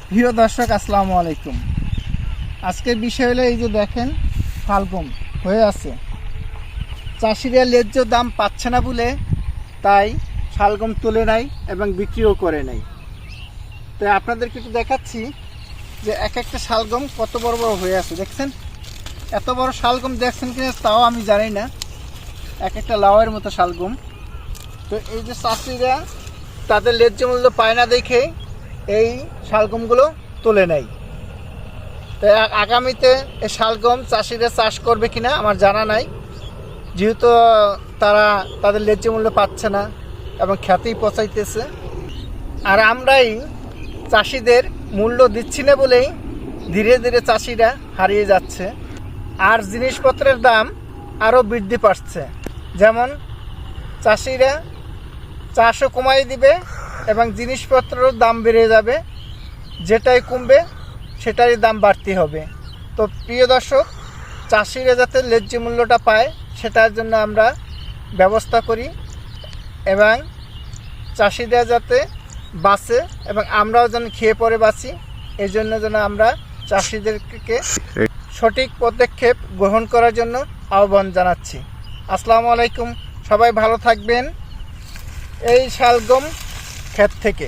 প্রিয় দর্শক, আসসালামু আলাইকুম। আজকের বিষয় হলো এই যে দেখেন শালগম হয়ে আছে, চাষিরা ন্যায্য দাম পাচ্ছে না বলে তাই শালগম তুলে নেয় এবং বিক্রিও করে নেয়। তাই আপনাদেরকে একটু দেখাচ্ছি যে এক একটা শালগম কত বড় বড় হয়ে আছে। দেখছেন এত বড় শালগম দেখছেন কিনা তাও আমি জানি না, এক একটা লাউয়ের মতো শালগম। তো এই যে চাষিরা তাদের ন্যায্য মূল্য পায় না দেখে এই শালগমগুলো তুলে নেয়। তো আগামীতে এই শালগম চাষিরা চাষ করবে কিনা আমার জানা নাই, যেহেতু তারা তাদের ন্যায্য মূল্য পাচ্ছে না এবং খ্যাতিই পচাইতেছে। আর আমরাই চাষিদের মূল্য দিচ্ছি না বলেই ধীরে ধীরে চাষিরা হারিয়ে যাচ্ছে। আর জিনিসপত্রের দাম আরও বৃদ্ধি পাচ্ছে, যেমন চাষিরা চাষও কমাই দিবে এবং জিনিসপত্রের দাম বেড়ে যাবে, যেটাই কমবে সেটারই দাম বাড়তি হবে। তো প্রিয় দর্শক, চাষিরা যাতে ন্যায্য মূল্যটা পায় সেটার জন্য আমরা ব্যবস্থা করি এবং চাষিরা যাতে বাঁচে এবং আমরাও যেন খেয়ে পরে বাঁচি, এই জন্য যেন আমরা চাষিদেরকে সঠিক পদক্ষেপ গ্রহণ করার জন্য আহ্বান জানাচ্ছি। আসসালামু আলাইকুম, সবাই ভালো থাকবেন এই শালগম ক্ষেত থেকে।